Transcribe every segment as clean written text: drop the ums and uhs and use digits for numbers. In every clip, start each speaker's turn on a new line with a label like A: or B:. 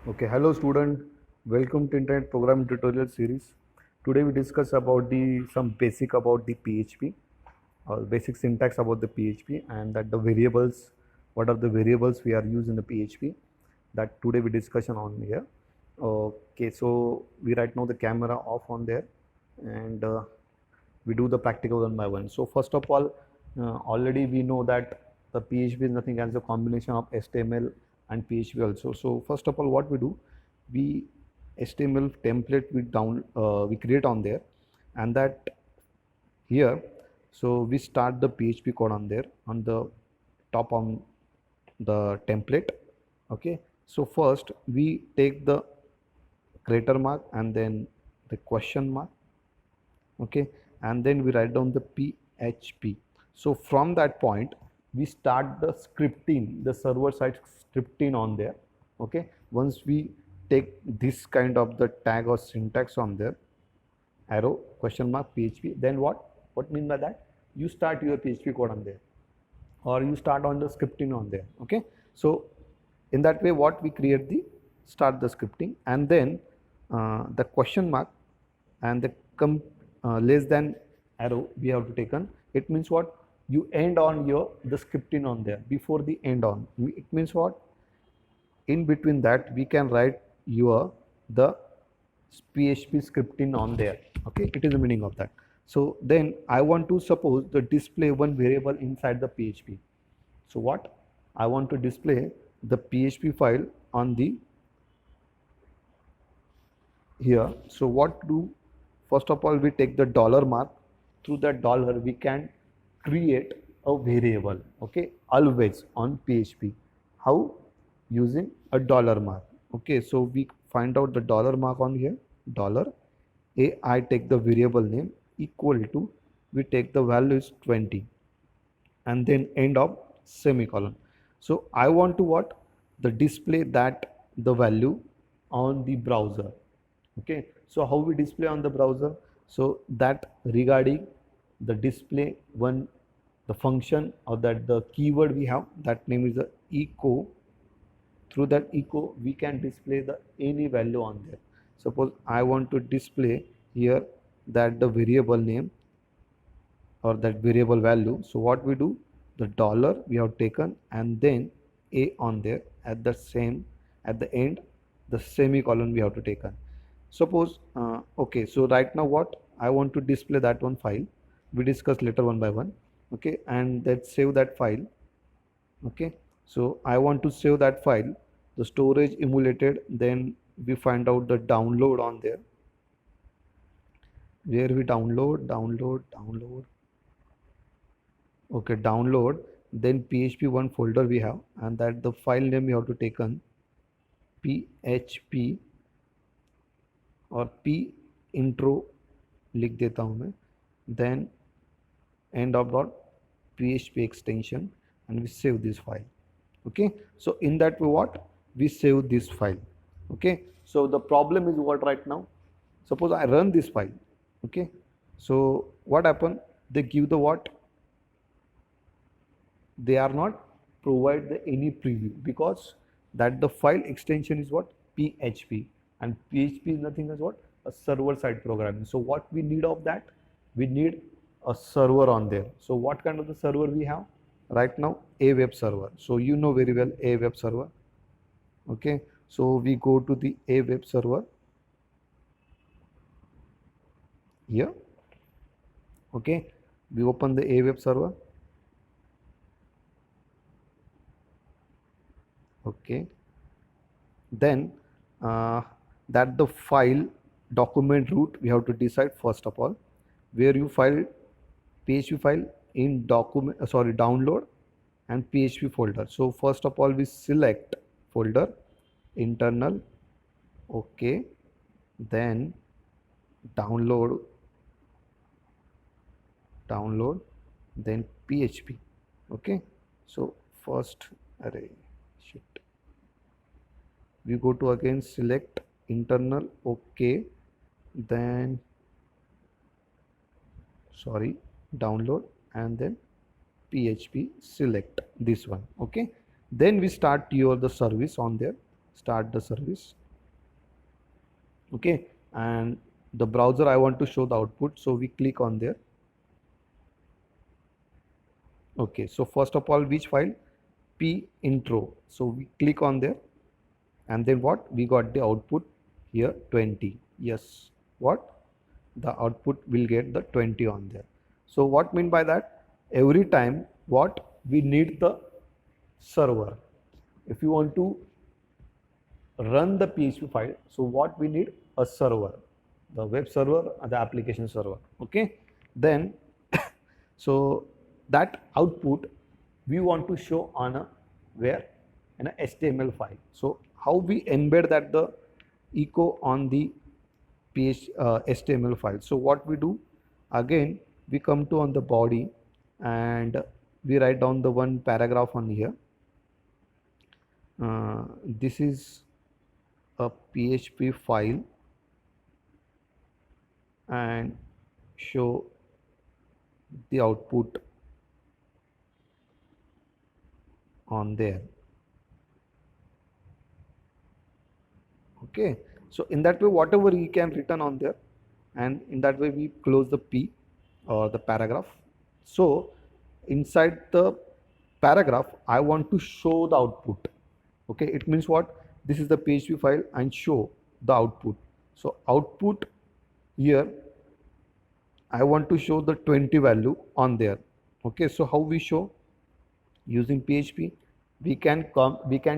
A: Okay, hello student. Welcome to Internet Programming Tutorial Series. Today we discuss about the some basic about the PHP, or basic syntax about the PHP, and that the variables, what are the variables we are using in the PHP. That today we discussion on here. Okay, so we right now the camera off on there, and we do the practical one by one. So first of all, already we know that the PHP is nothing as a combination of HTML and PHP also. So first of all, what we do, we HTML template we create on there, and that here, so we start the PHP code on there on the top on the template. Okay, so first we take the greater mark and then the question mark. Okay, and then we write down the PHP. So from that point we start the scripting, the server side scripting on there. Okay, once we take this kind of the tag or syntax on there, arrow question mark PHP, then what mean by that, you start your PHP code on there, or you start on the scripting on there. Okay, so in that way what we create the start the scripting, and then the question mark and the less than arrow we have to taken. It means what, you end on your the scripting on there before the end on. It means what, in between that we can write your the PHP scripting on there. Okay, it is the meaning of that. So then I want to suppose the display one variable inside the PHP. So what, I want to display the PHP file on the here. So what do, first of all we take the dollar mark. Through that dollar we can create a variable. Okay, always on PHP. How, using a dollar mark. Okay, so we find out the dollar mark on here, dollar a, I take the variable name equal to, we take the value is 20, and then end of semicolon. So I want to what, the display that the value on the browser. Okay, so how we display on the browser, so that regarding the display one, the function or that the keyword we have, that name is the echo. Through that echo we can display the any value on there. Suppose I want to display here that the variable name or that variable value. So what we do, the dollar we have taken and then a on there, at the same at the end the semicolon we have to taken. Suppose okay, so right now what, I want to display that one file. We discuss later one by one. Okay, and let's save that file. Okay, so I want to save that file, the storage emulated, then we find out the download on there, where we download. Okay, download, then PHP1 folder we have, and that the file name you have to taken PHP और p intro लिख देता हूँ मैं, then end of dot php extension, and we save this file. Okay, so in that way what, we save this file. Okay, so the problem is what, right now suppose I run this file. Okay, so what happen, they give the what, they are not provide the any preview, because that the file extension is what, PHP, and PHP is nothing as what, a server side programming. So what we need of that, we need a server on there. So what kind of the server we have right now, a web server. So you know very well a web server. Okay, so we go to the a web server here. Okay, we open the a web server. Okay, then that the file document root we have to decide first of all, where you file PHP file in document download and PHP folder. So first of all we select folder internal. Okay, then download, then PHP. Okay, so first array shit, we go to again select internal. Okay, then download, and then PHP, select this one. Okay, then we start your the service on there. start the service. Okay, and the browser I want to show the output, so we click on there. Okay, so first of all, which file? P intro. So we click on there, and then what? We got the output here 20. Yes, what? The output will get the 20 on there. So what mean by that? Every time what we need the server. If you want to run the PHP file, so what we need? A server, the web server and the application server. Okay, then so that output we want to show on a where? In a HTML file. So how we embed that the echo on the HTML file? So what we do, again we come to on the body and we write down the one paragraph on here. This is a PHP file and show the output on there. Okay, so in that way whatever we can return on there, and in that way we close the P or the paragraph. So inside the paragraph I want to show the output. Okay, it means what? This is the PHP file and show the output. So output here I want to show the 20 value on there. Okay, so how we show? Using PHP we can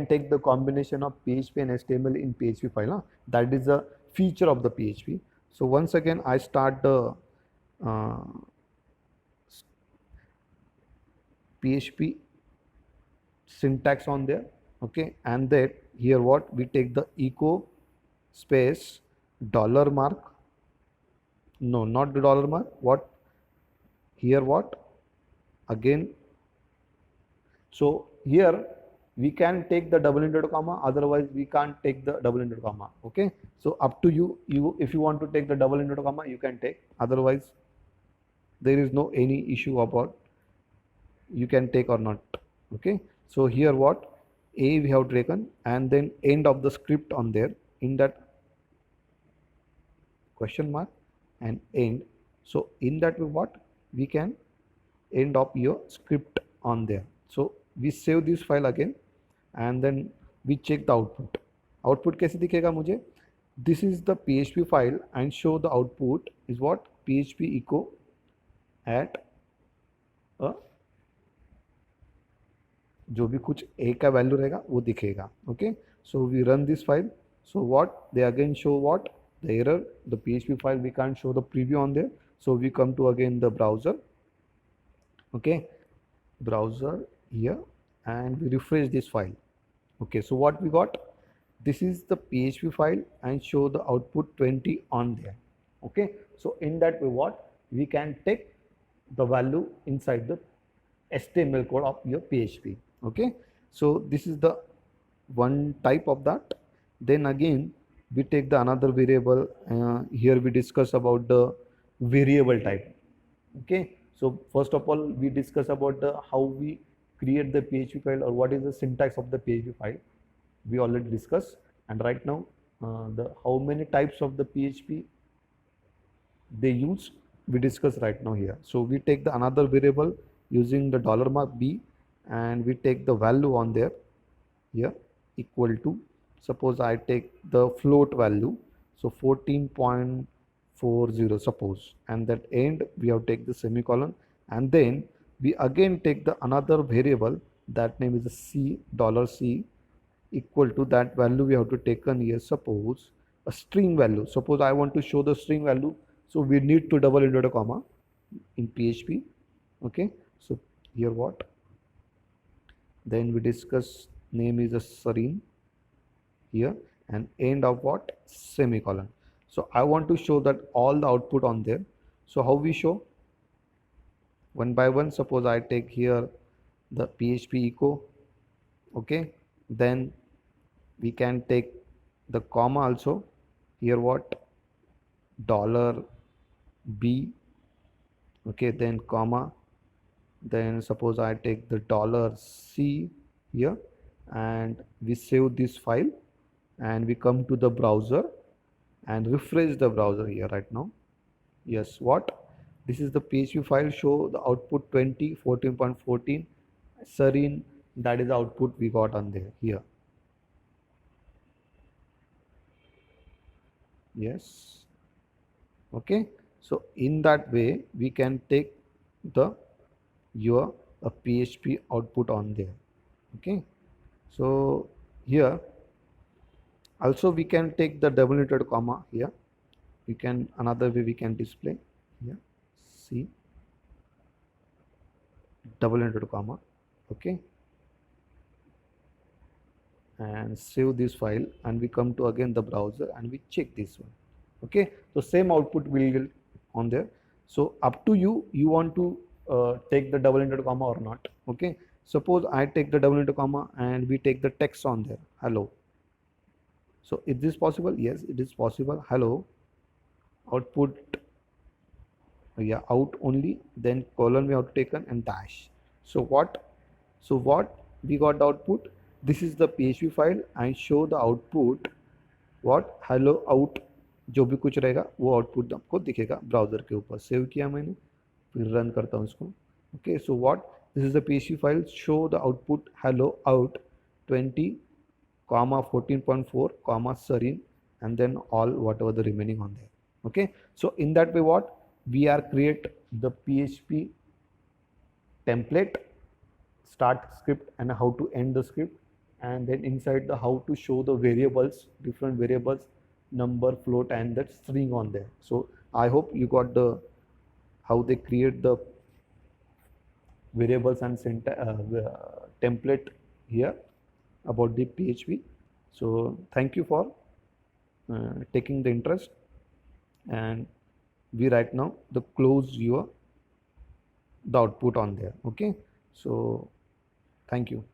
A: take the combination of PHP and HTML in PHP file. That is a feature of the PHP. So once again I start the PHP syntax on there. Okay, and that here what? We take the echo space dollar mark. No, not the dollar mark. What? Here what? Again, so here we can take the double inverted comma, otherwise we can't take the double inverted comma. Okay, so up to you. If you want to take the double inverted comma, you can take, otherwise there is no any issue about you can take or not. Okay, so here what? A we have taken, and then end of the script on there, in that question mark and end. So in that way what? We can end of your script on there. So we save this file again and then we check the output. Output कैसे दिखेगा मुझे? This is the PHP file and show the output is what? PHP echo at a जो भी कुछ a का value रहेगा वो दिखेगा. Okay, so we run this file. So what? They again show what? The error, the PHP file we can't show the preview on there. So we come to again the browser. Okay, browser here, and we refresh this file. Okay, so what we got? This is the PHP file and show the output 20 on there. Okay, so in that way what? We can take the value inside the HTML code of your PHP. Okay, so this is the one type of that. Then again we take the another variable. Here we discuss about the variable type. Okay, so first of all we discuss about the how we create the PHP file or what is the syntax of the PHP file. We already discussed, and right now the how many types of the PHP they use we discuss right now here. So we take the another variable using the dollar mark $b, and we take the value on there here equal to, suppose I take the float value, so 14.40 suppose, and that end we have take the semicolon, and then we again take the another variable that name is a C, $C equal to that value we have to take on here, suppose a string value. Suppose I want to show the string value, so we need to double inverted comma in PHP. Okay, so here what? Then we discuss name is a Serene here, and end of what? Semicolon. So I want to show that all the output on there. So how we show? One by one. Suppose I take here the PHP echo. Okay, then we can take the comma also. Here what? $B. Okay, then comma, then suppose I take the $C here, and we save this file. and we come to the browser and refresh the browser here right now. Yes, what? This is the PHP file, show the output 20, 14.14, serine, that is the output we got on there here. Yes. Okay. So in that way, we can take the your a PHP output on there. Okay. So here also we can take the double inverted comma here. We can another way we can display here. See, double inverted comma. Okay. And save this file, and we come to again the browser and we check this one. Okay, so same output will get on there. So up to you, you want to take the double inverted comma or not. Okay, suppose I take the double inverted comma and we take the text on there, hello. So is this possible? Yes, it is possible. Hello, output, yeah, out only, then colon we have taken and dash. So what we got the output. This is the PHP file and show the output what hello out, जो भी कुछ रहेगा वो output आपको दिखेगा browser के ऊपर. Save किया मैंने, फिर रन करता हूँ इसको. Okay, so what, this is the PHP file, show the output hello out 20, 14.4, serine, and then all whatever the remaining on there. Okay, so in that way what we are create the PHP template, start script and how to end the script, and then inside the how to show the variables, different variables, number, float, and that string on there. So I hope you got the how they create the variables and template here about the PHP. So thank you for taking the interest, and we right now the close your the output on there. Okay, so thank you.